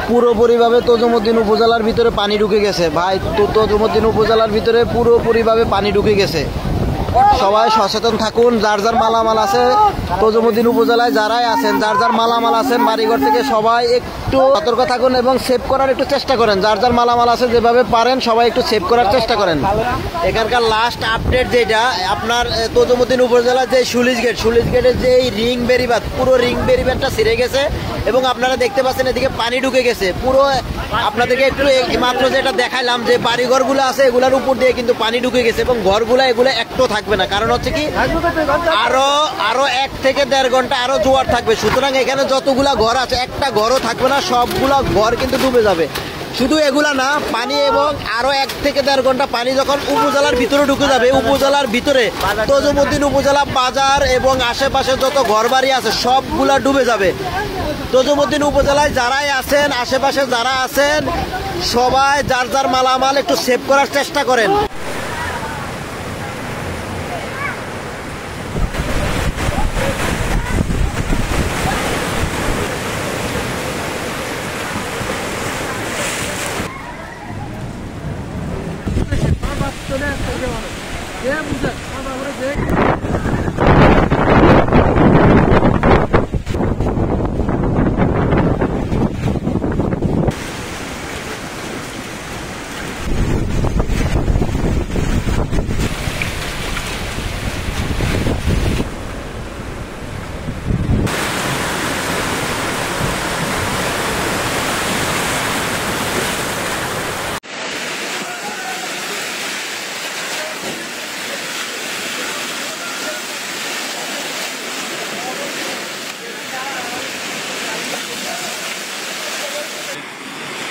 পুরোপুরিভাবে তজুমুদ্দিন উপজেলার ভিতরে পানি ঢুকে গেছে ভাই। তজুমুদ্দিন উপজেলার ভিতরে পুরোপুরিভাবে পানি ঢুকে গেছে। সবাই সচেতন থাকুন। যার যার মালামাল আছে তজুমুদ্দিন উপজেলায় যারাই আছেন, যার যার মালামাল আছেন বাড়িঘর থেকে সবাই একটু সতর্ক থাকুন এবং সেভ করার একটু চেষ্টা করেন। যার যার মালামাল আছে যেভাবে পারেন সবাই একটু সেভ করার চেষ্টা করেন। এখানকার লাস্ট আপডেট যেটা আপনার তজুমুদ্দিন উপজেলার যে সুলিশ গেটের যে রিং বেরিবাদ, পুরো রিং বেরিবাদটা ছিঁড়ে গেছে এবং আপনারা দেখতে পাচ্ছেন এদিকে পানি ঢুকে গেছে পুরো। আপনাদেরকে একটু মাত্র যেটা দেখাইলাম যে বাড়িঘরগুলো আছে এগুলোর উপর দিয়ে কিন্তু পানি ঢুকে গেছে এবং ঘরগুলো এগুলো একটু থাকবে না। কারণ হচ্ছে কি আরো 1 থেকে 1.5 ঘন্টা আরো জোয়ার থাকবে। সুতরাং এখানে যতগুলা ঘর আছে একটা ঘরও থাকবে না, সবগুলা ঘর কিন্তু ডুবে যাবে। শুধু এগুলা না, পানি এবং আরো 1 থেকে 1.5 ঘন্টা পানি যখন উপজেলার ভিতরে ঢুকে যাবে, উপজেলার ভিতরে তজুমুদ্দিন উপজেলা বাজার এবং আশেপাশে যত ঘরবাড়ি আছে সবগুলা ডুবে যাবে। তজুমুদ্দিন উপজেলায় যারাই আছেন, আশেপাশে যারা আছেন সবাই যার যার মালামাল একটু সেভ করার চেষ্টা করেন।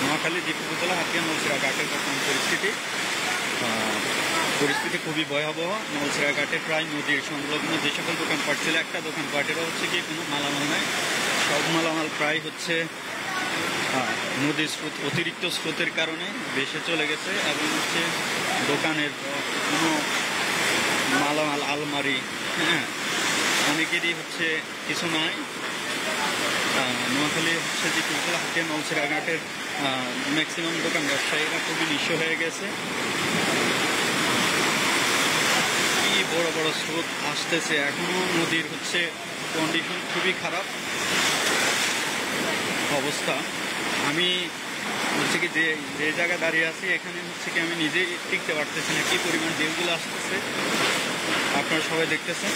নোয়াখালী দ্বীপ উপজেলা হাতিয়া নলছিরা ঘাটের বর্তমান পরিস্থিতি খুবই ভয়াবহ। নলছিরা ঘাটে প্রায় নদীর সংলগ্ন যে সকল দোকানপাট ছিল, একটা দোকানপাটেরও হচ্ছে কি কোনো মালামাল নাই। সব মালামাল প্রায় হচ্ছে নদীর স্রোত, অতিরিক্ত স্রোতের কারণে ভেসে চলে গেছে এবং হচ্ছে দোকানের কোনো মালামাল, আলমারি, অনেকেরই হচ্ছে কিছু নাই। নোয়াখালী হচ্ছে যে উপজেলা হাতিয়া নলছিরা ঘাটের ম্যাক্সিমাম দোকান ব্যবসায়ীরা খুবই নিঃস্ব হয়ে গেছে। কি বড় বড় স্রোত আসতেছে, এখনো নদীর হচ্ছে কন্ডিশন খুবই খারাপ অবস্থা। আমি হচ্ছে কি যে জায়গায় দাঁড়িয়ে আছি এখানে হচ্ছে কি আমি নিজেই টিকতে পারতেছি না, কি পরিমাণ ঢেউগুলো আসতেছে আপনারা সবাই দেখতেছেন।